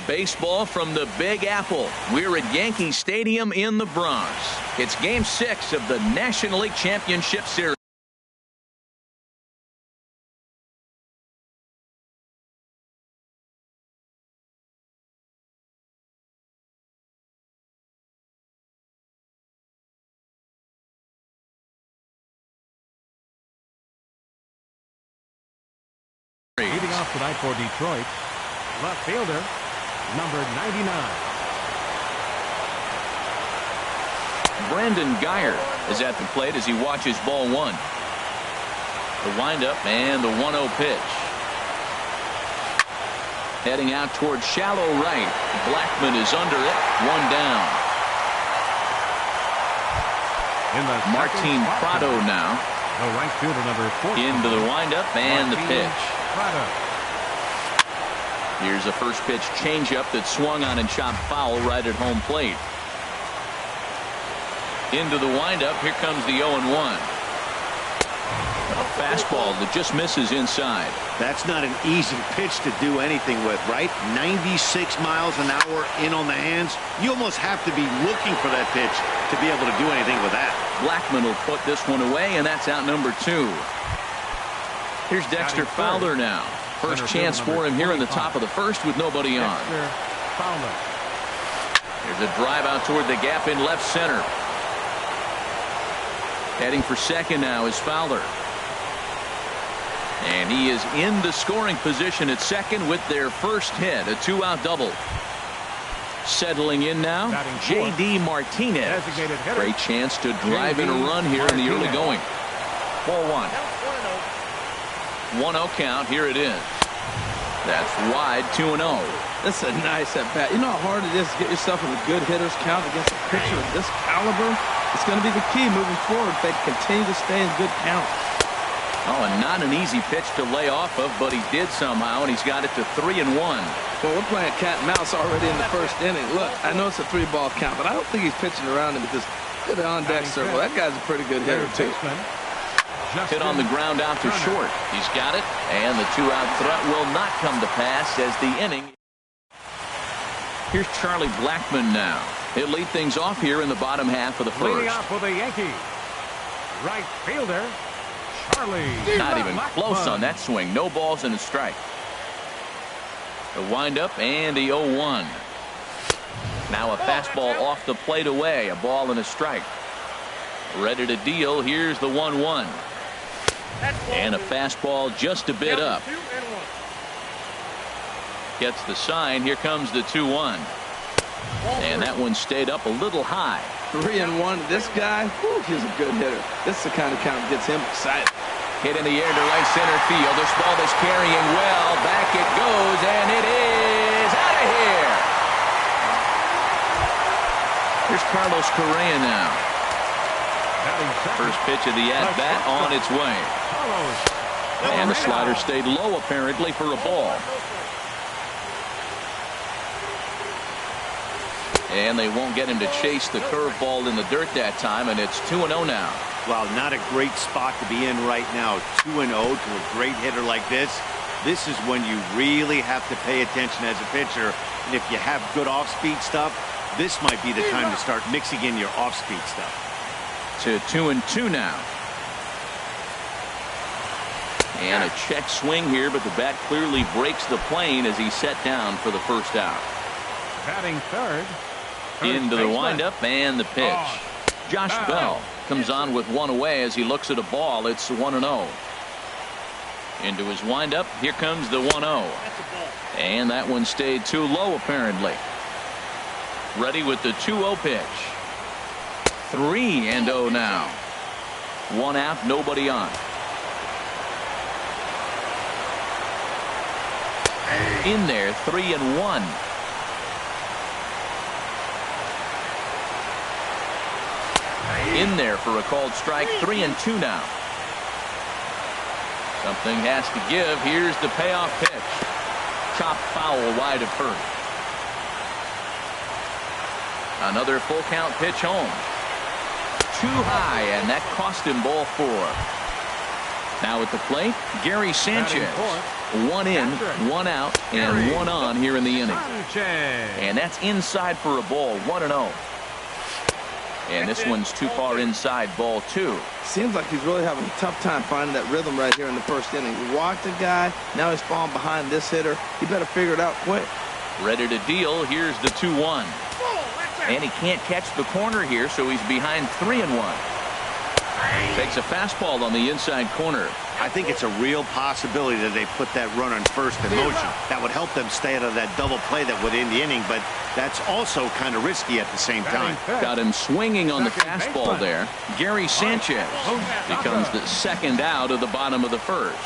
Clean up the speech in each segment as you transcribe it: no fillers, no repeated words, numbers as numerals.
Baseball from the Big Apple. We're at Yankee Stadium in the Bronx. It's Game 6 of the National League Championship Series. Leading off tonight for Detroit, left fielder, number 99. Brandon Geyer is at the plate as he watches ball one. The windup and the 1-0 pitch. Heading out towards shallow right. Blackman is under it. One down. Martin Prado now. The right fielder, number 4. Into the windup and the pitch. Here's a first pitch changeup that swung on and chopped foul right at home plate. Into the windup. Here comes the 0-1. A fastball that just misses inside. That's not an easy pitch to do anything with, right? 96 miles an hour in on the hands. You almost have to be looking for that pitch to be able to do anything with that. Blackman will put this one away, and that's out number 2. Here's Dexter Fowler now. First chance for him here in the top of the first with nobody on. There's a drive out toward the gap in left center. Heading for second now is Fowler. And he is in the scoring position at second with their first hit, a 2-out double. Settling in now, J.D. Martinez. Great chance to drive in a run here in the early going. Ball 1. 1-0 count. Here it is. That's wide. 2-0. That's a nice at bat. You know how hard it is to get yourself in a good hitter's count against a pitcher of this caliber? It's going to be the key moving forward if they continue to stay in good count. Oh, and not an easy pitch to lay off of, but he did somehow, and he's got it to 3-1. Well, we're playing cat and mouse already in the first inning. Look, I know it's a 3-ball count, but I don't think he's pitching around him because look at the on-deck circle. That guy's a pretty good hitter, too. Hit on the ground out to short. He's got it, and the 2-out threat will not come to pass as the inning. Here's Charlie Blackman now. He'll lead things off here in the bottom half of the first. Leading off for the Yankees, right fielder, Charlie. Not even close on that swing. No balls and a strike. The windup and the 0-1. Now a fastball off the plate away. A ball and a strike. Ready to deal. Here's the 1-1. And a fastball just a bit up. Gets the sign. Here comes the 2-1. And that one stayed up a little high. 3-1. This guy, whew, he's a good hitter. This is the kind of count that gets him excited. Hit in the air to right center field. This ball is carrying well. Back it goes, and it is out of here. Here's Carlos Correa now. First pitch of the at-bat on its way. And the slider stayed low apparently for a ball. And they won't get him to chase the curveball in the dirt that time, and it's 2-0 now. Wow, not a great spot to be in right now. 2-0 to a great hitter like this. This is when you really have to pay attention as a pitcher. And if you have good off-speed stuff, this might be the time to start mixing in your off-speed stuff. To 2-2 now. And a check swing here, but the bat clearly breaks the plane as he's set down for the first out. Batting third. Into the windup and the pitch. Josh Bell comes on with one away as he looks at a ball. It's 1-0. Into his windup. Here comes the 1-0. And that one stayed too low apparently. Ready with the 2-0 pitch. 3-0 now. 1 out, nobody on. In there, 3-1. In there for a called strike. 3-2 now. Something has to give. Here's the payoff pitch. Chopped foul wide of first. Another full count pitch home. Too high, and that cost him ball 4. Now at the plate, Gary Sanchez. 1 in, 1 out, and 1 on here in the inning. And that's inside for a ball, 1-0. And this one's too far inside, ball 2. Seems like he's really having a tough time finding that rhythm right here in the first inning. He walked a guy, now he's falling behind this hitter. He better figure it out quick. Ready to deal. Here's the 2-1. And he can't catch the corner here, so he's behind 3-1. Takes a fastball on the inside corner. I think it's a real possibility that they put that runner in first in motion. That would help them stay out of that double play that would end the inning, but that's also kind of risky at the same time. Got him swinging on the fastball there. Gary Sanchez becomes the second out of the bottom of the first.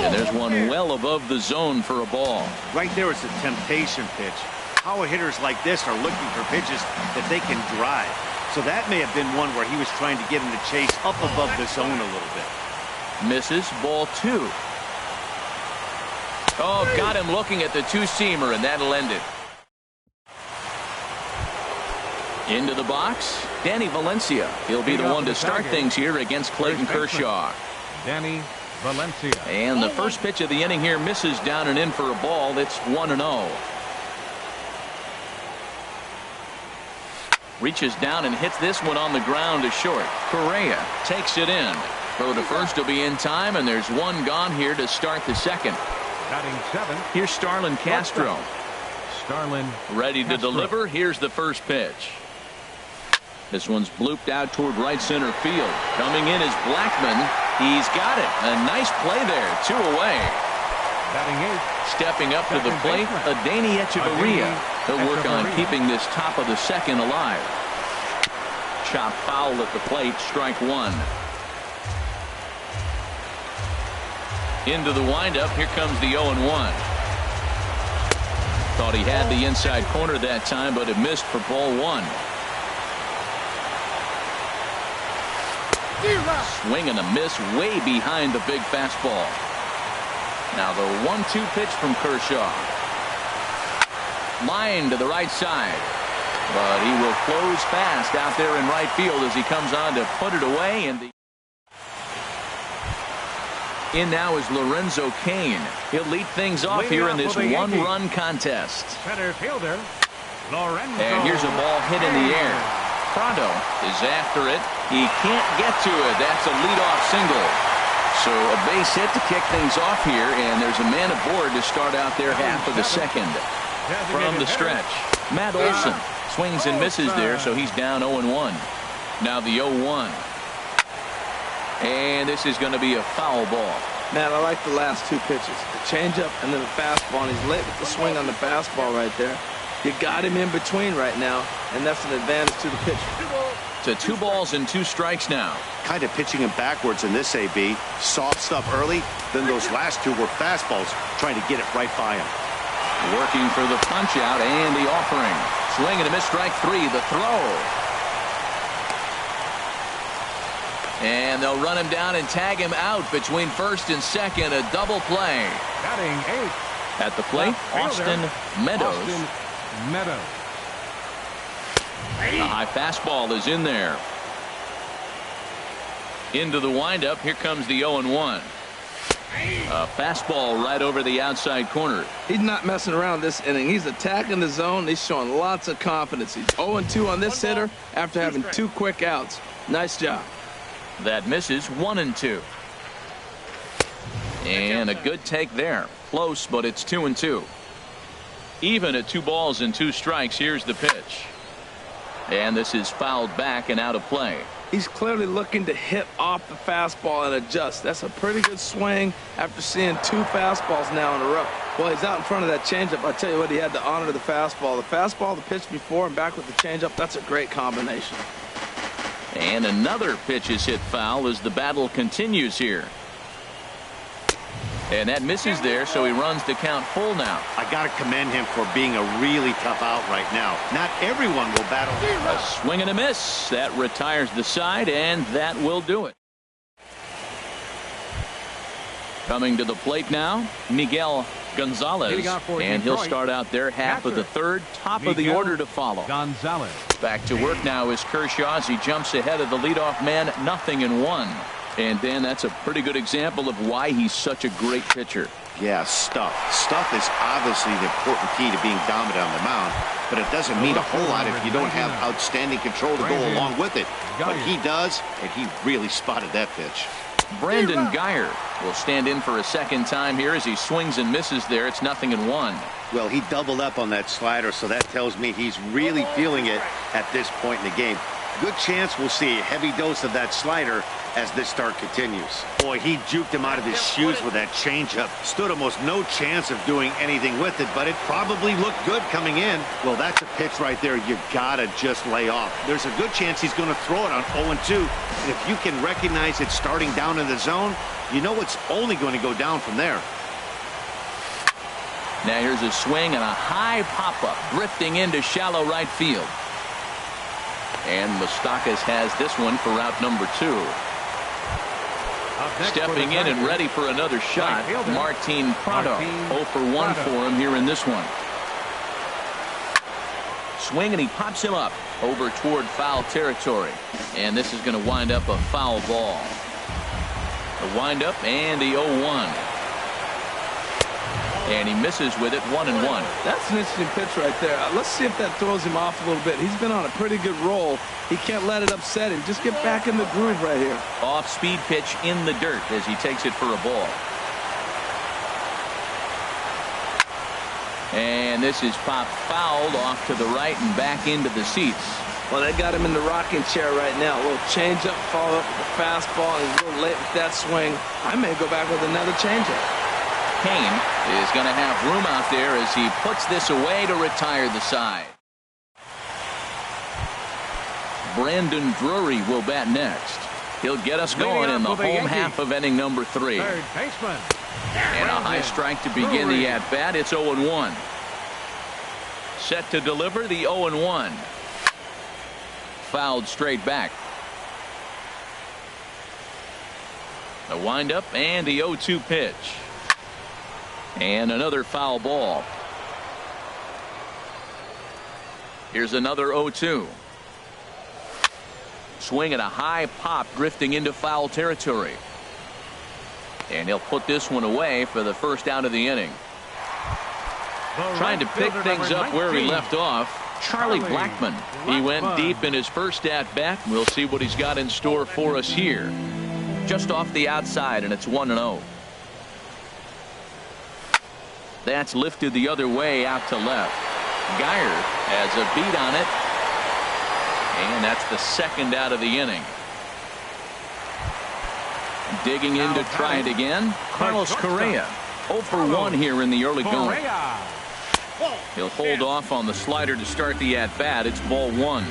And there's one well above the zone for a ball. Right there is a temptation pitch. Power hitters like this are looking for pitches that they can drive. So that may have been one where he was trying to get him to chase up above the zone a little bit. Misses, ball 2. Oh, got him looking at the two-seamer, and that'll end it. Into the box, Danny Valencia. He'll be the one to start things here against Clayton Kershaw. Danny Valencia. And the first pitch of the inning here misses down and in for a ball. It's 1-0. Reaches down and hits this one on the ground to short. Correa takes it in. Throw to first will be in time, and there's one gone here to start the second. Batting 7. Here's Starlin Castro. Starlin ready to deliver. Here's the first pitch. This one's blooped out toward right center field. Coming in is Blackman. He's got it. A nice play there. 2 away. Batting 8. Stepping up to the plate, Adeiny Echeverria. He'll work on keeping this top of the second alive. Chop foul at the plate, strike 1. Into the windup, here comes the 0-1. Thought he had the inside corner that time, but it missed for ball 1. Swing and a miss way behind the big fastball. Now the 1-2 pitch from Kershaw. Line to the right side. But he will close fast out there in right field as he comes on to put it away. And in now is Lorenzo Cain. He'll lead things off here in this one-run contest. Center fielder, Lorenzo. And here's a ball hit in the air. Prado is after it. He can't get to it. That's a leadoff single. So a base hit to kick things off here, and there's a man aboard to start out their half of the second. From the stretch, Matt Olson swings and misses there, so he's down 0-1. Now the 0-1. And this is going to be a foul ball. Man, I like the last 2 pitches. The changeup and then the fastball, and he's late with the swing on the fastball right there. You got him in between right now, and that's an advantage to the pitcher. To 2 balls and 2 strikes now. Kind of pitching him backwards in this AB. Soft stuff early, then those last 2 were fastballs, trying to get it right by him. Working for the punch out and the offering. Swing and a miss, strike 3. The throw. And they'll run him down and tag him out between first and second. A double play. Batting 8. At the plate, Austin Meadows. Austin Meadows. A high fastball is in there. Into the windup. Here comes the 0-1. A fastball right over the outside corner. He's not messing around this inning. He's attacking the zone. He's showing lots of confidence. He's 0-2 on this hitter after having 2 quick outs. Nice job. That misses. 1-2. And a good take there. Close, but it's 2-2. Even at 2 balls and 2 strikes. Here's the pitch. And this is fouled back and out of play. He's clearly looking to hit off the fastball and adjust. That's a pretty good swing after seeing 2 fastballs now in a row. Well, he's out in front of that changeup. I tell you what, he had to honor the fastball. The fastball, the pitch before, and back with the changeup. That's a great combination. And another pitch is hit foul as the battle continues here. And that misses there, so he runs the count full now. I got to commend him for being a really tough out right now. Not everyone will battle. A swing and a miss. That retires the side, and that will do it. Coming to the plate now, Miguel Gonzalez. And he'll start out their half of the third. Top of the order to follow. Gonzalez. Back to work now is Kershaw as he jumps ahead of the leadoff man. 0-1. And Dan, that's a pretty good example of why he's such a great pitcher. Yeah, stuff. Stuff is obviously the important key to being dominant on the mound, but it doesn't mean a whole lot if you don't have outstanding control to go along with it. But he does, and he really spotted that pitch. Brandon Geyer will stand in for a second time here as he swings and misses there. It's 0-1. Well, he doubled up on that slider, so that tells me he's really feeling it at this point in the game. Good chance we'll see a heavy dose of that slider as this start continues. Boy, he juked him out of his shoes with that changeup. Stood almost no chance of doing anything with it, but it probably looked good coming in. Well, that's a pitch right there you gotta just lay off. There's a good chance he's gonna throw it on 0-2. And if you can recognize it starting down in the zone, you know it's only going to go down from there. Now here's a swing and a high pop-up drifting into shallow right field. And Moustakas has this one for route number 2. Stepping in and ready for another shot, Martin Prado. 0 for 1 for him here in this one. Swing and he pops him up over toward foul territory. And this is going to wind up a foul ball. The windup and the 0-1. And he misses with it 1-1. That's an interesting pitch right there. Let's see if that throws him off a little bit. He's been on a pretty good roll. He can't let it upset him. Just get back in the groove right here. Off-speed pitch in the dirt as he takes it for a ball. And this is popped fouled off to the right and back into the seats. Well, they got him in the rocking chair right now. A little changeup, follow up with the fastball. He's a little late with that swing. I may go back with another changeup. Kane is going to have room out there as he puts this away to retire the side. Brandon Drury will bat next. He'll get us going in the home half of inning number 3. Third baseman. And a high strike to begin the at-bat. It's 0-1. Set to deliver the 0-1. Fouled straight back. The windup and the 0-2 pitch. And another foul ball. Here's another 0-2. Swing and a high pop drifting into foul territory. And he'll put this one away for the first out of the inning. Trying to pick things up where he left off, Charlie Blackmon. He went deep in his first at-bat. We'll see what he's got in store for us here. Just off the outside, and it's 1-0. That's lifted the other way out to left. Geyer has a beat on it. And that's the second out of the inning. Digging in to try it again, Carlos Correa. 0 for 1 here in the early going. He'll hold off on the slider to start the at-bat. It's ball 1.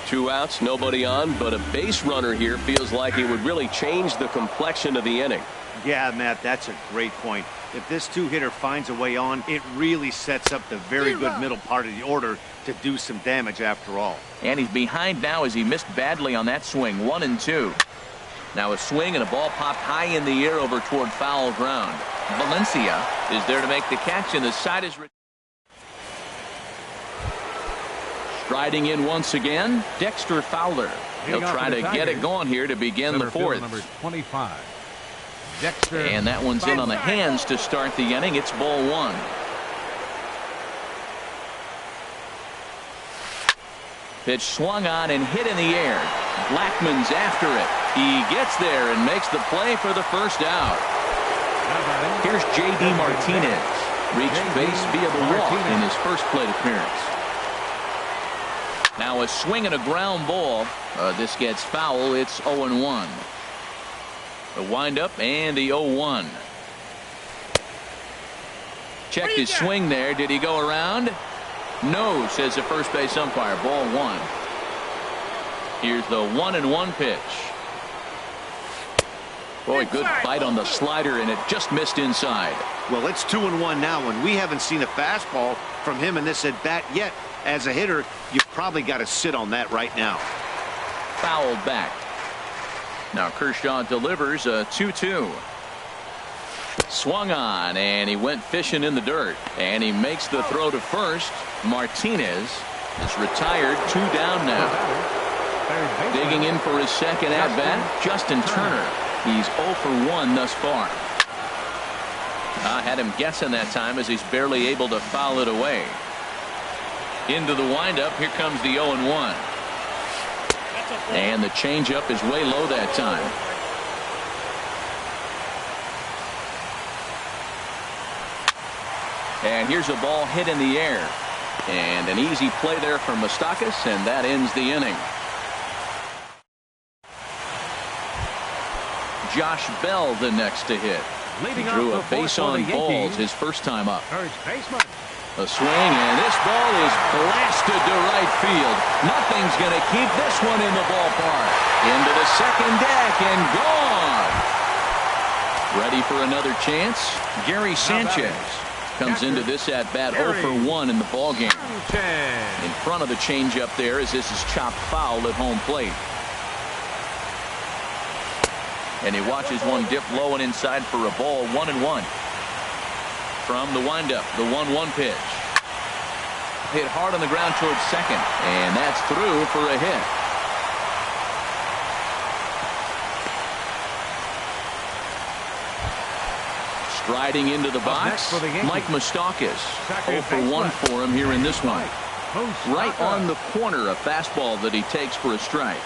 2 outs, nobody on, but a base runner here feels like it would really change the complexion of the inning. Yeah, Matt, that's a great point. If this two-hitter finds a way on, it really sets up the very good middle part of the order to do some damage after all. And he's behind now as he missed badly on that swing. 1-2. Now a swing and a ball popped high in the air over toward foul ground. Valencia is there to make the catch, and the side is striding in once again, Dexter Fowler. He'll try to get it going here to begin the 4th. Number 25. Dexter and that one's in on the hands to start the inning. It's ball 1. Pitch swung on and hit in the air. Blackmon's after it. He gets there and makes the play for the first out. Here's J.D. Martinez. Reached base via the walk in his first plate appearance. Now a swing and a ground ball. This gets foul. It's 0-1. The windup and the 0-1. Checked his swing there. Did he go around? No, says the first base umpire. Ball 1. Here's the 1-1 pitch. Boy, good bite on the slider, and it just missed inside. Well, it's 2-1 now, and we haven't seen a fastball from him in this at bat yet. As a hitter, you've probably got to sit on that right now. Fouled back. Now Kershaw delivers a 2-2. Swung on, and he went fishing in the dirt, and he makes the throw to first. Martinez is retired. 2 down now. third baseman. Digging in for his second at-bat, Justin Turner. He's 0 for 1 thus far. I had him guessing that time as he's barely able to foul it away. Into the windup. Here comes the 0-1. And the changeup is way low that time. And here's a ball hit in the air. And an easy play there from Moustakas, and that ends the inning. Josh Bell the next to hit. He drew a base on balls his first time up. First baseman. A swing, and this ball is blasted to right field. Nothing's going to keep this one in the ballpark. Into the second deck and gone. Ready for another chance? Gary Sanchez comes into this at-bat 0 for 1 in the ballgame. In front of the changeup there as this is chopped foul at home plate. And he watches one dip low and inside for a ball. 1-1. From the windup, the 1-1 pitch. Hit hard on the ground towards second, and that's through for a hit. Striding into the box, Mike Moustakas. 0 for 1 for him here in this one. Right on the corner, a fastball that he takes for a strike.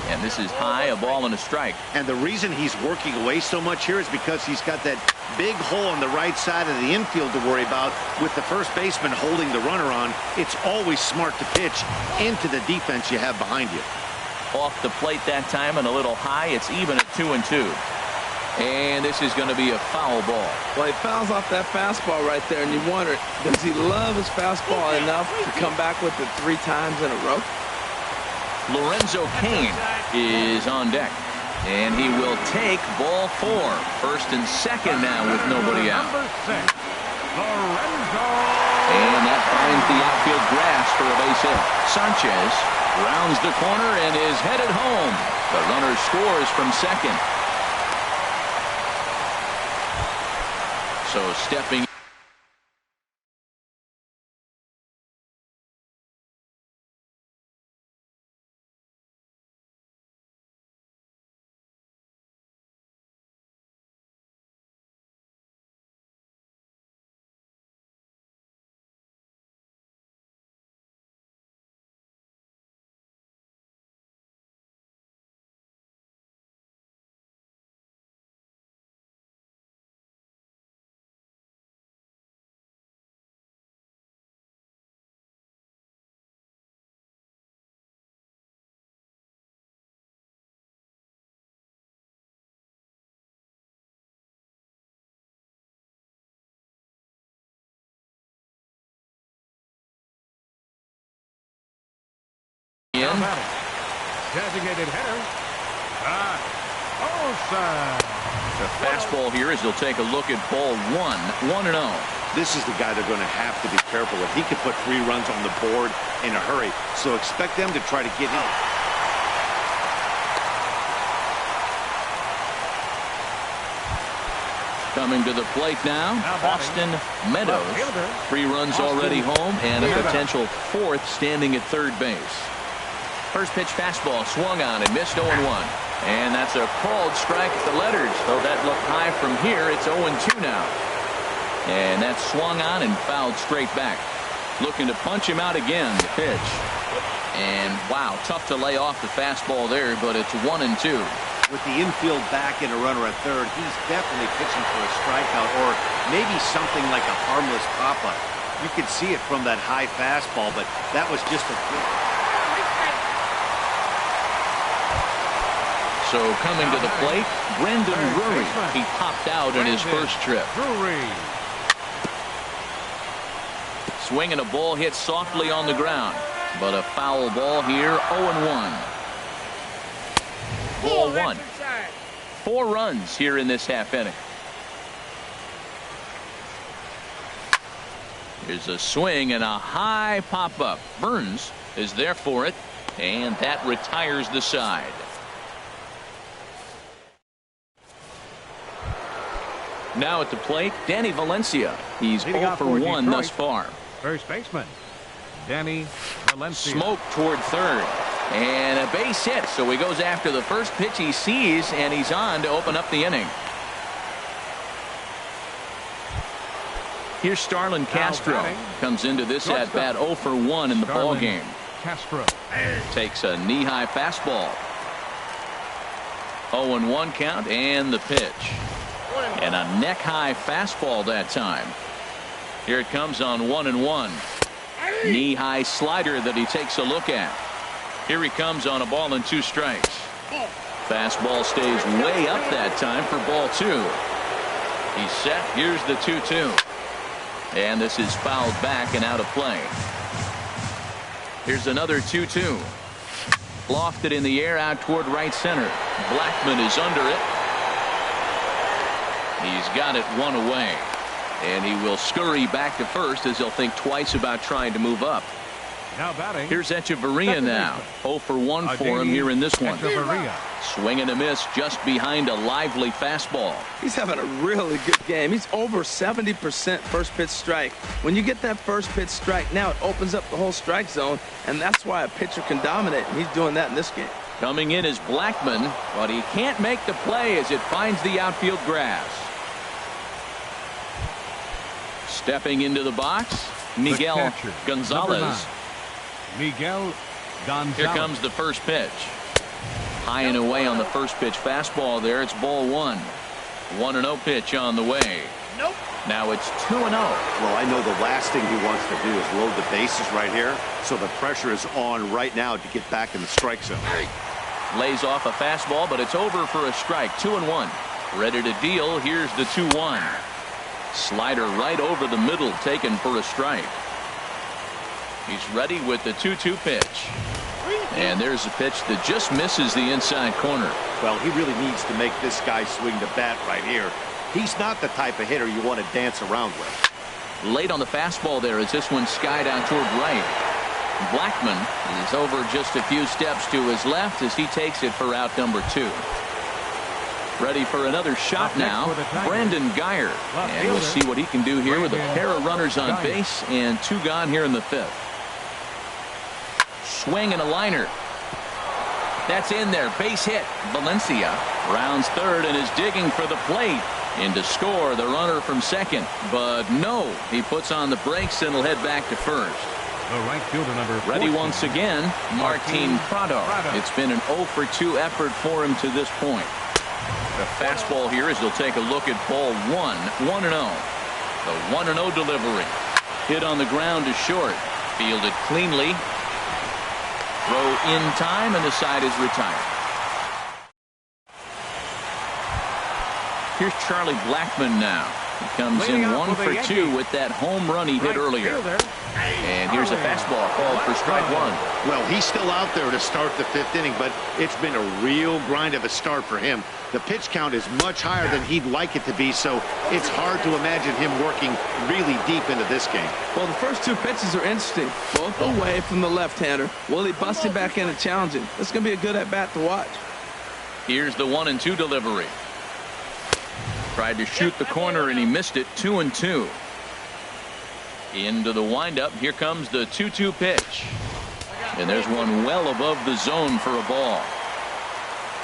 And this is high, a ball and a strike. And the reason he's working away so much here is because he's got that big hole on the right side of the infield to worry about. With the first baseman holding the runner on, it's always smart to pitch into the defense you have behind you. Off the plate that time and a little high. It's even at 2-2. And this is going to be a foul ball. Well, he fouls off that fastball right there, and you wonder, does he love his fastball enough to come back with it 3 times in a row? Lorenzo Cain is on deck, and he will take ball 4. First and second now with nobody out. And that finds the outfield grass for a base hit. Sanchez rounds the corner and is headed home. The runner scores from second. So stepping Designated hitter. Olsen. The fastball here as he'll take a look at ball 1-0. This is the guy they're going to have to be careful with. He could put 3 runs on the board in a hurry, so expect them to try to get him. Coming to the plate now, Austin Meadows. 3 runs already home and a potential 4th standing at third base. First pitch fastball swung on and missed 0-1. And that's a called strike at the letters. Though that looked high from here, it's 0-2 now. And that's swung on and fouled straight back. Looking to punch him out again, the pitch. And wow, tough to lay off the fastball there, but it's 1-2. With the infield back and a runner at third, he's definitely pitching for a strikeout or maybe something like a harmless pop-up. You could see it from that high fastball, but that was just a quick. So coming to the plate, Brendan Drury. He popped out in his first trip. Swinging a ball hit softly on the ground, but a foul ball here, 0-1. Ball 1. 4 runs here in this half inning. Here's a swing and a high pop-up. Burns is there for it, and that retires the side. Now at the plate, Danny Valencia. He's 0 for 1 thus far. First baseman, Danny Valencia. Smoke toward third. And a base hit, so he goes after the first pitch he sees, and he's on to open up the inning. Here's Starlin Castro. Comes into this at bat 0 for 1 in the ball game. Castro Takes a knee-high fastball. 0-1 count, and the pitch. And a neck-high fastball that time. Here it comes on 1-1. Knee-high slider that he takes a look at. Here he comes on a ball and 2 strikes. Fastball stays way up that time for ball 2. He's set. Here's the 2-2. And this is fouled back and out of play. Here's another 2-2. Lofted in the air out toward right center. Blackman is under it. He's got it 1 away. And he will scurry back to first as he'll think twice about trying to move up. now batting. Here's Echeverria now. 0 for 1 for him here in this one. Echeverria. Swing and a miss just behind a lively fastball. He's having a really good game. He's over 70% first pitch strike. When you get that first pitch strike, now it opens up the whole strike zone, and that's why a pitcher can dominate, and he's doing that in this game. Coming in is Blackman, but he can't make the play as it finds the outfield grass. Stepping into the box, Miguel catcher, Gonzalez. Miguel Gonzalez. Here comes the first pitch. High and away on the first pitch fastball there. It's ball 1. 1-0 pitch on the way. Nope. Now it's 2-0. Well, I know the last thing he wants to do is load the bases right here, so the pressure is on right now to get back in the strike zone. Lays off a fastball, but it's over for a strike. 2-1. Ready to deal. Here's the 2-1. Slider right over the middle, taken for a strike. He's ready with the 2-2 pitch. And there's a pitch that just misses the inside corner. Well, he really needs to make this guy swing the bat right here. He's not the type of hitter you want to dance around with. Late on the fastball there as this one skied out toward right. Blackman is over just a few steps to his left as he takes it for out number 2. Ready for another shot now, Brandon Guyer. And we'll see what he can do here with a pair of runners on base and 2 gone here in the 5th. Swing and a liner. That's in there. Base hit. Valencia rounds third and is digging for the plate. In to score the runner from second. But no, he puts on the brakes and will head back to first. The right fielder number 14. Ready once again, Martin Prado. It's been an 0 for 2 effort for him to this point. The fastball here as he'll take a look at ball 1. 1-0. The 1-0 delivery. Hit on the ground to short. Fielded cleanly. Throw in time, and the side is retired. Here's Charlie Blackman now. He comes in 1 for 2 with that home run he hit earlier. And here's a fastball called for strike 1. Well, he's still out there to start the 5th inning, but it's been a real grind of a start for him. The pitch count is much higher than he'd like it to be, so it's hard to imagine him working really deep into this game. Well, the first 2 pitches are interesting, both away from the left-hander. Will he bust it back in and challenge him? This is going to be a good at-bat to watch. Here's the 1-2 delivery. Tried to shoot the corner and he missed it. 2-2. Into the windup. Here comes the 2-2 pitch. And there's one well above the zone for a ball.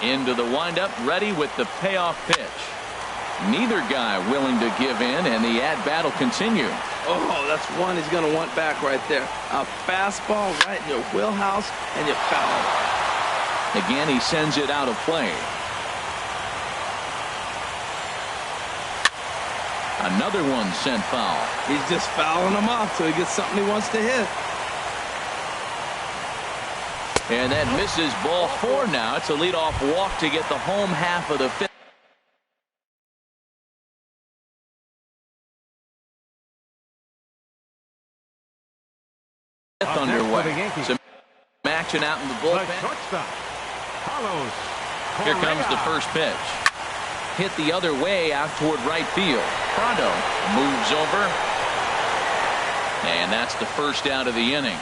Into the windup, ready with the payoff pitch. Neither guy willing to give in, and the at-bat will continue. Oh, that's one he's going to want back right there. A fastball right in your wheelhouse, and you foul it. Again, he sends it out of play. Another one sent foul. He's just fouling them off till he gets something he wants to hit. And that misses ball 4 now. It's a leadoff walk to get the home half of the 5th. Underway. Some action out in the bullpen. Here comes the first pitch. Hit the other way out toward right field. Prado moves over. And that's the first out of the inning.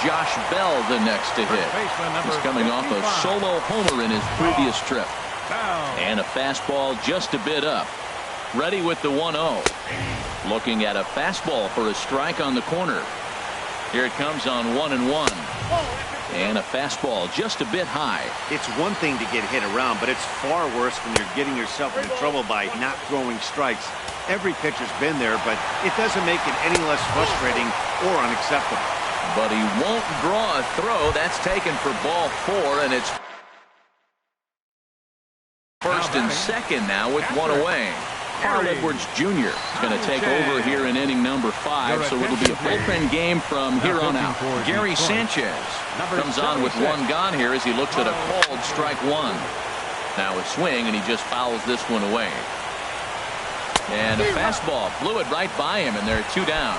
Josh Bell the next to hit. He's coming off a solo homer in his previous trip. And a fastball just a bit up. Ready with the 1-0. Looking at a fastball for a strike on the corner. Here it comes on 1-1. And a fastball just a bit high. It's one thing to get hit around, but it's far worse when you're getting yourself into trouble by not throwing strikes. Every pitcher's been there, but it doesn't make it any less frustrating or unacceptable. But he won't draw a throw. That's taken for ball 4, and it's first and second now with one away. Carl Edwards Jr. is going to take over here in inning number 5, so it'll be a bullpen game from here on out. Gary Sanchez comes on with one gone here as he looks at a called strike 1. Now a swing, and he just fouls this one away. And a fastball blew it right by him, and there are 2 down.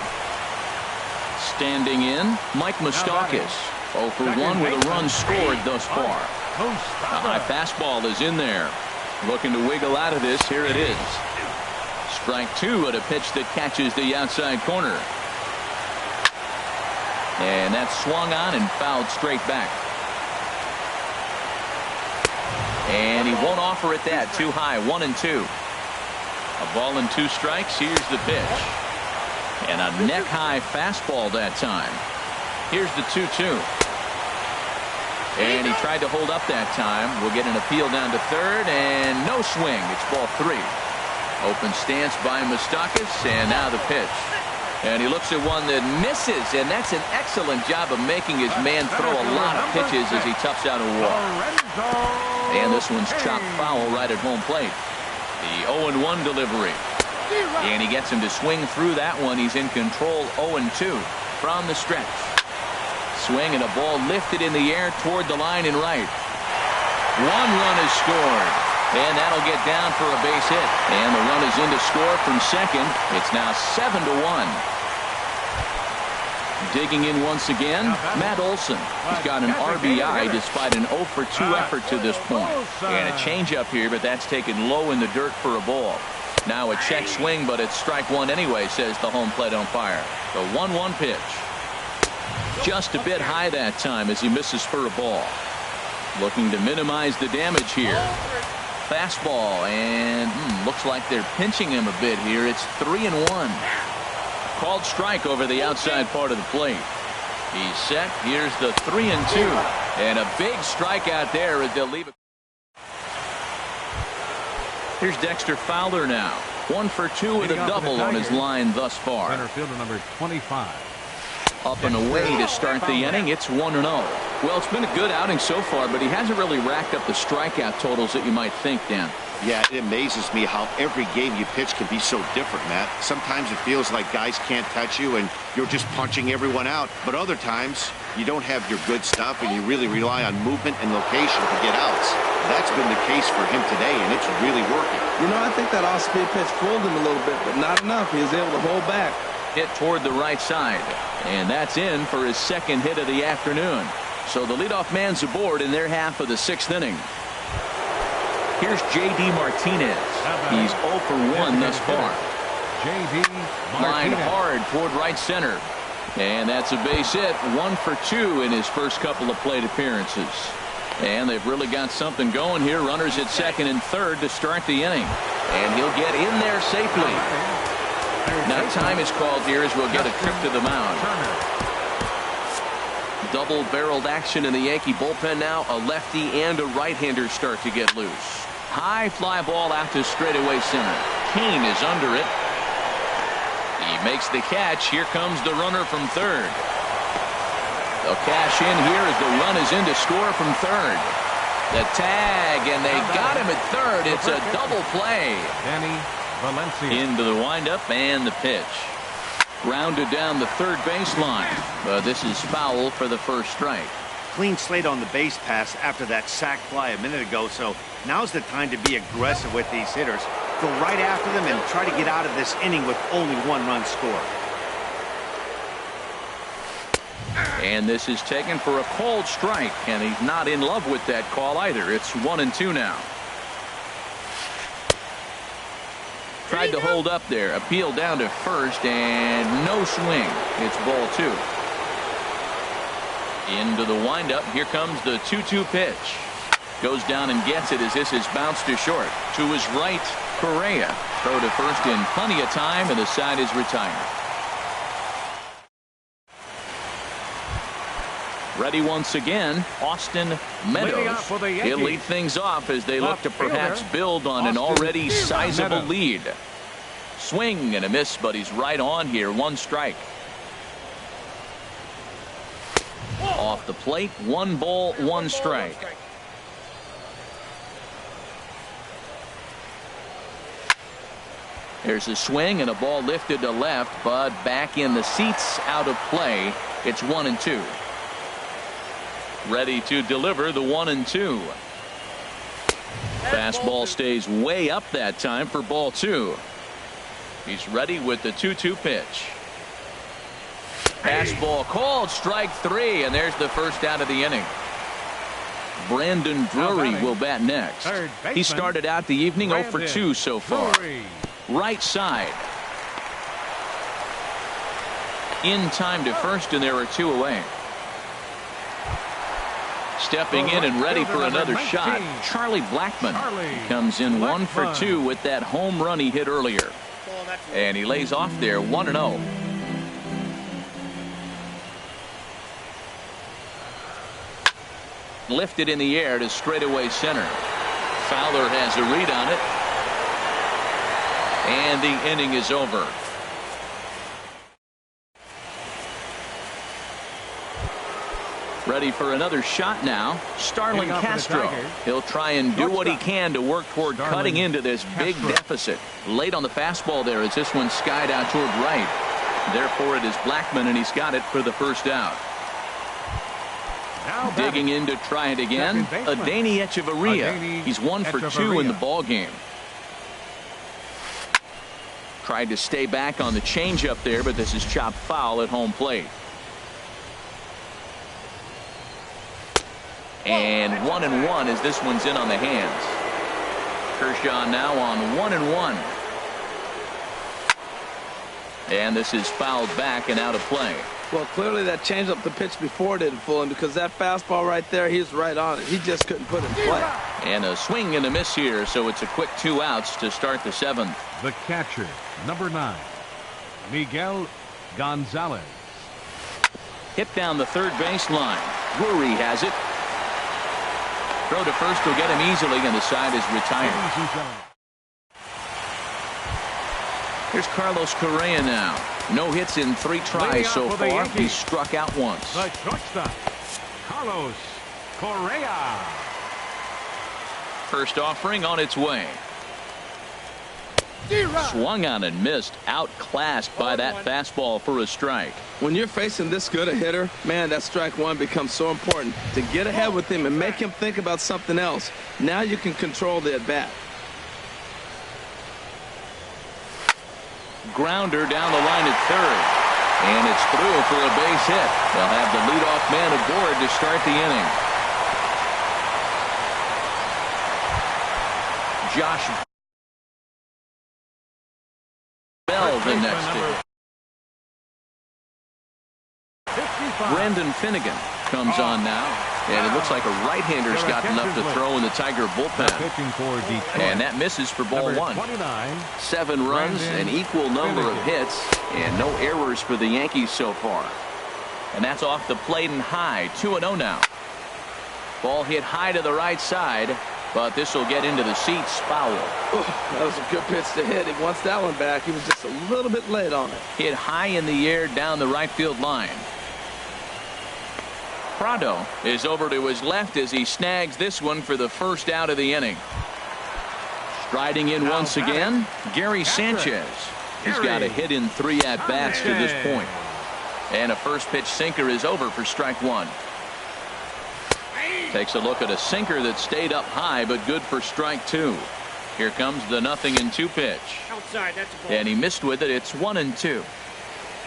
Standing in, Mike Moustakas, 0 for 1 with a run scored thus far. A high fastball is in there. Looking to wiggle out of this. Here it is. Strike 2 at a pitch that catches the outside corner. And that's swung on and fouled straight back. And he won't offer it that. Too high. 1-2. A ball and 2 strikes. Here's the pitch. And a neck-high fastball that time. Here's the 2-2. And he tried to hold up that time. We'll get an appeal down to third, and no swing. It's ball 3. Open stance by Moustakas, and now the pitch. And he looks at one that misses, and that's an excellent job of making his man throw a lot of pitches as he toughs out a walk. And this one's chopped foul right at home plate. The 0-1 delivery. And he gets him to swing through that one. He's in control. 0-2 from the stretch. Swing and a ball lifted in the air toward the line and right. 1 run is scored. And that'll get down for a base hit. And the run is in to score from second. It's now 7-1. Digging in once again, Matt Olson. He's got an RBI despite an 0 for 2 effort to this point. And a changeup here, but that's taken low in the dirt for a ball. Now a check swing, but it's strike 1 anyway, says the home plate umpire. The 1-1 pitch. Just a bit high that time as he misses for a ball. Looking to minimize the damage here. Fastball, and looks like they're pinching him a bit here. It's 3-1. Called strike over the outside part of the plate. He's set. Here's the 3-2. And a big strikeout there as they'll leave it. Here's Dexter Fowler now. 1 for 2 with a double on his line thus far. Center fielder number 25. Up and away to start the inning. It's 1-0. Well, it's been a good outing so far, but he hasn't really racked up the strikeout totals that you might think, Dan. Yeah, it amazes me how every game you pitch can be so different, Matt. Sometimes it feels like guys can't touch you and you're just punching everyone out. But other times you don't have your good stuff and you really rely on movement and location to get outs. That's been the case for him today, and it's really working. You know, I think that off-speed pitch fooled him a little bit, but not enough. He was able to hold back. Hit toward the right side. And that's in for his second hit of the afternoon. So the leadoff man's aboard in their half of the 6th inning. Here's J.D. Martinez. He's 0 for 1 thus far. J.D. Line Martinez. hard toward right center. And that's a base hit. 1 for 2 in his first couple of plate appearances. And they've really got something going here. Runners at second and third to start the inning. And he'll get in there safely. Now time is called here as we'll get a trip to the mound. Double-barreled action in the Yankee bullpen now. A lefty and a right-hander start to get loose. High fly ball out to straightaway center. Kane is under it. He makes the catch. Here comes the runner from third. They'll cash in here as the run is in to score from third. The tag, and they got him at third. It's a double play. Danny Valencia. Into the windup and the pitch. Grounded down the third baseline. But this is foul for the first strike. Clean slate on the base pass after that sac fly a minute ago, so now's the time to be aggressive with these hitters. Go right after them and try to get out of this inning with only 1 run scored. And this is taken for a called strike, and he's not in love with that call either. It's 1-2 now. Tried to hold up there. Appeal down to first, and no swing. It's ball 2. Into the windup. Here comes the 2-2 pitch. Goes down and gets it as this is bounced to short. To his right, Correa. Throw to first in plenty of time, and the side is retired. Ready once again, Austin Meadows. He'll lead things off as they look to perhaps build on an already sizable lead. Swing and a miss, but he's right on here. One strike. Off the plate, 1 ball, 1 strike. There's a swing and a ball lifted to left, but back in the seats, out of play. It's 1-2. Ready to deliver the 1-2. Fastball stays way up that time for ball 2. He's ready with the 2-2 pitch. Fastball called, strike 3, and there's the first out of the inning. Brandon Drury will bat next. He started out the evening 0 for 2 so far. Right side. In time to first, and there are 2 away. Stepping in and ready for another shot, Charlie Blackmon comes in 1 for 2 with that home run he hit earlier. And he lays off there 1-0. Lifted in the air to straightaway center. Fowler has a read on it. And the inning is over. Ready for another shot now. Starlin Castro. He'll try and do what he can to work toward cutting into this big deficit. Late on the fastball there as this one skied out toward right. Therefore it is Blackmon, and he's got it for the first out. Digging in to try it again, Adeiny Echeverria. He's 1 for 2 in the ball game. Tried to stay back on the changeup there, but this is chopped foul at home plate. And 1-1 as this one's in on the hands. Kershaw now on 1-1. And this is fouled back and out of play. Well, clearly that changeup the pitch before didn't fool him, because that fastball right there, he was right on it. He just couldn't put it in play. And a swing and a miss here, so it's a quick 2 outs to start the 7th. The catcher, number 9, Miguel Gonzalez. Hit down the third baseline. Drury has it. Throw to first will get him easily, and the side is retired. Here's Carlos Correa now. No hits in 3 tries so far. He's struck out once. The shortstop, Carlos Correa. First offering on its way. Swung on and missed. Outclassed by that fastball for a strike. When you're facing this good a hitter, man, that strike 1 becomes so important. To get ahead with him and make him think about something else. Now you can control the at-bat. Grounder down the line at third. And it's through for a base hit. They'll have the leadoff man aboard to start the inning. Josh Bell the next hitter. Brendan Finnegan comes on now. And it looks like a right-hander's got enough to throw in the Tiger bullpen. And that misses for ball 1. 7 runs, an equal number of hits, and no errors for the Yankees so far. And that's off the plate and high. 2-0 now. Ball hit high to the right side, but this will get into the seats. Foul. That was a good pitch to hit. He wants that one back. He was just a little bit late on it. Hit high in the air down the right field line. Prado is over to his left as he snags this one for the first out of the inning. Striding in once again, Gary Sanchez. He's got a hit in 3 at-bats to this point. And a first pitch sinker is over for strike 1. Takes a look at a sinker that stayed up high, but good for strike 2. Here comes the 0-2 pitch. And he missed with it. It's 1-2.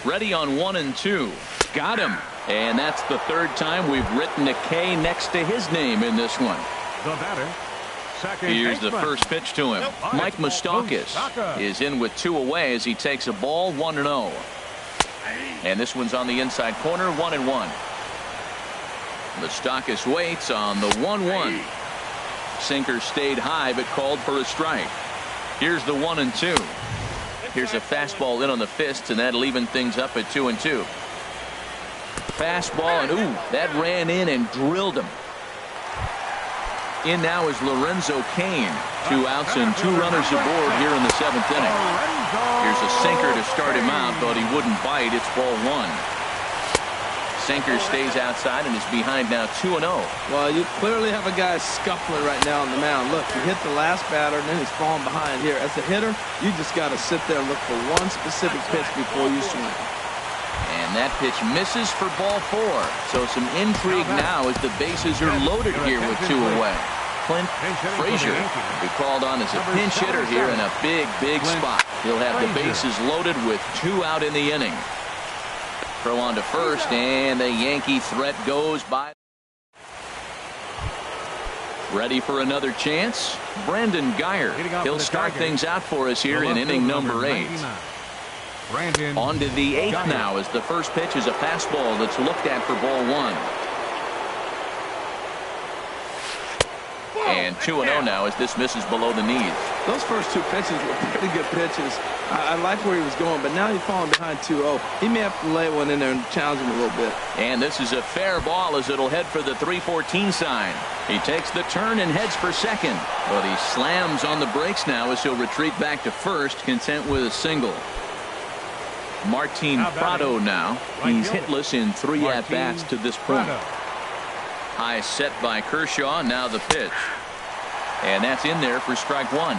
Ready on 1-2. Got him. And that's the 3rd time we've written a K next to his name in this one. The batter, Here's the first pitch to him. Mike Moustakas is in with 2 away as he takes a ball 1-0. And this one's on the inside corner, 1-1. Moustakas waits on the 1-1. Sinker stayed high but called for a strike. Here's the 1-2. Here's a fastball in on the fist, and that'll even things up at 2-2. fastball, and ooh, that ran in and drilled him. In now is Lorenzo Cain. 2 outs and 2 runners aboard here in the 7th inning. Here's a sinker to start him out, but he wouldn't bite. It's ball 1. Sinker stays outside and is behind now 2-0. Well, you clearly have a guy scuffling right now on the mound. Look, he hit the last batter, and then he's falling behind here. As a hitter, you just got to sit there and look for one specific pitch before you swing. And that pitch misses for ball 4. So some intrigue now as the bases are loaded here with 2 away. Clint Frazier will be called on as a pinch hitter here in a big, big spot. He'll have the bases loaded with 2 out in the inning. Throw on to first, and the Yankee threat goes by. Ready for another chance? Brandon Guyer. He'll start things out for us here in inning number 8. On to the 8th now as the first pitch is a fastball that's looked at for ball 1. And 2-0 now as this misses below the knees. Those first 2 pitches were pretty good pitches. I like where he was going, but now he's falling behind 2-0. He may have to lay one in there and challenge him a little bit. And this is a fair ball as it'll head for the 3-14 sign. He takes the turn and heads for second, but he slams on the brakes now as he'll retreat back to first, content with a single. Martin Prado now. He's hitless in 3 at-bats to this point. High set by Kershaw. Now the pitch. And that's in there for strike 1.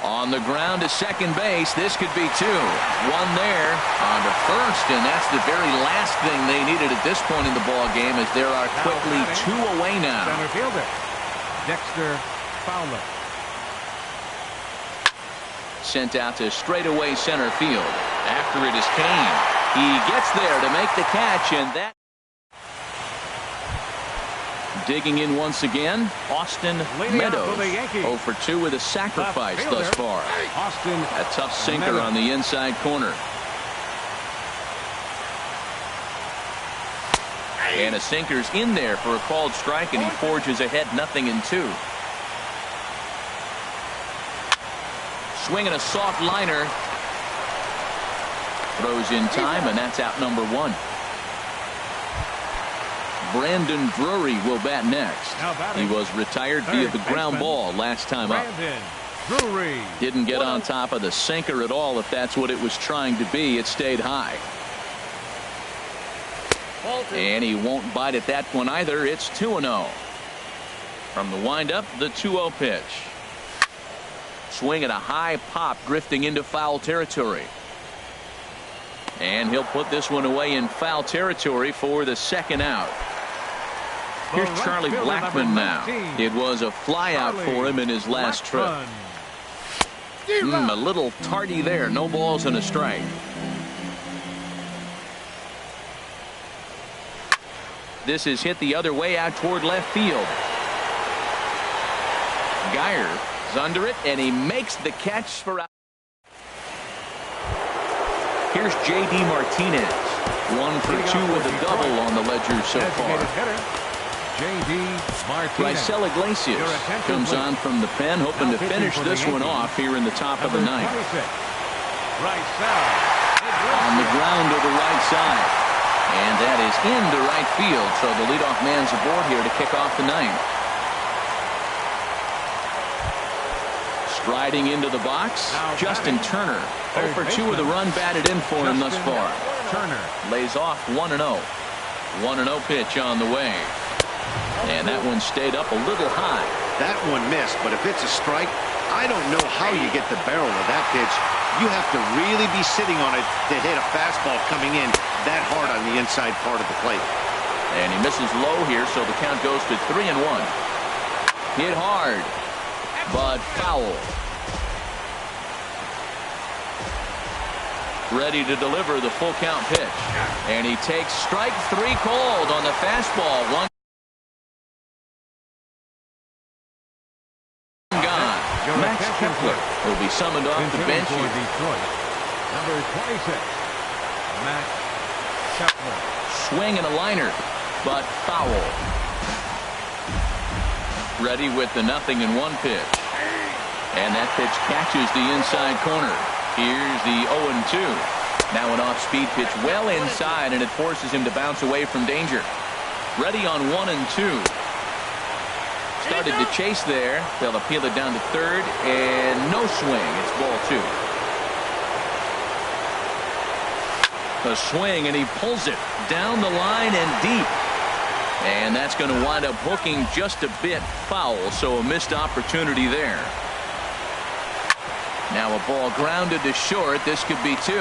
On the ground to second base. This could be 2. 1 there on to first, and that's the very last thing they needed at this point in the ball game, as there are quickly 2 away now. Center fielder Dexter Fowler. Sent out to straightaway center field. After it is Cain. He gets there to make the catch, and that. Digging in once again, Austin Meadows. 0 for 2 with a sacrifice thus far. A tough sinker on the inside corner. And a sinker's in there for a called strike, and he forges ahead 0-2. Swinging a soft liner. Throws in time, and that's out number 1. Brandon Drury will bat next. He was retired via the ground ball last time up. Didn't get on top of the sinker at all. If that's what it was trying to be, it stayed high. And he won't bite at that one either. It's 2-0. From the windup, the 2-0 pitch. Swing at a high pop, drifting into foul territory. And he'll put this one away in foul territory for the second out. Here's Charlie Blackmon now. It was a flyout for him in his last trip. A little tardy there. No balls and a strike. This is hit the other way out toward left field. Guyer is under it, and he makes the catch for out. Here's J.D. Martinez. 1 for 2 with a double on the ledger so far. J.D. Martinez. Raisel Iglesias comes on from the pen, hoping to finish this one off here in the top of the 9th. On the ground to the right side. And that is into right field, so the leadoff man's aboard here to kick off the 9th. Striding into the box, Justin Turner. 0 for 2 with a run batted in for him thus far. Turner lays off 1-0. 1-0 pitch on the way. And that one stayed up a little high. That one missed, but if it's a strike, I don't know how you get the barrel of that pitch. You have to really be sitting on it to hit a fastball coming in that hard on the inside part of the plate. And he misses low here, so the count goes to 3-1. Hit hard, but foul. Ready to deliver the full count pitch. And he takes strike 3 cold on the fastball. 1 gone. Max Kepler will be summoned off the bench here. Detroit. Number 26, Max Kepler. Swing and a liner, but foul. Ready with the 0-1 pitch. And that pitch catches the inside corner. Here's the 0-2. Now an off-speed pitch well inside, and it forces him to bounce away from danger. Ready on 1 and 2. Started to chase there. They'll appeal it down to third, and no swing. It's ball 2. A swing, and he pulls it down the line and deep. And that's going to wind up hooking just a bit foul, so a missed opportunity there. Now a ball grounded to short. This could be 2.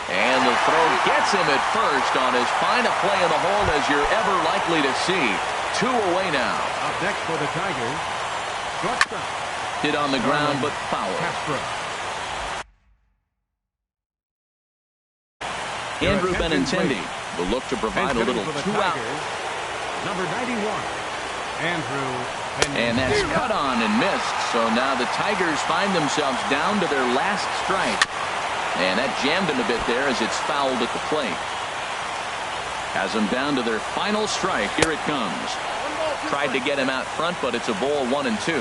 And the throw gets him at first on as fine a play in the hole as you're ever likely to see. 2 away now. Up next for the Tigers, shortstop. Hit on the ground, but foul. Mrprince11's will look to provide a little 2-out. Number 91, Andrew. And that's cut on and missed. So now the Tigers find themselves down to their last strike. And that jammed him a bit there as it's fouled at the plate. Has them down to their final strike. Here it comes. Tried to get him out front, but it's a ball 1 and 2.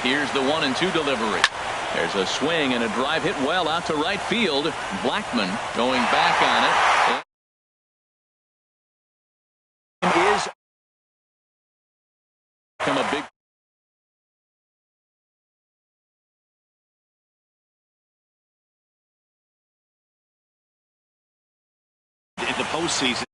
Here's the 1 and 2 delivery. There's a swing and a drive hit well out to right field. Blackmon going back on it. Is become a big in the postseason.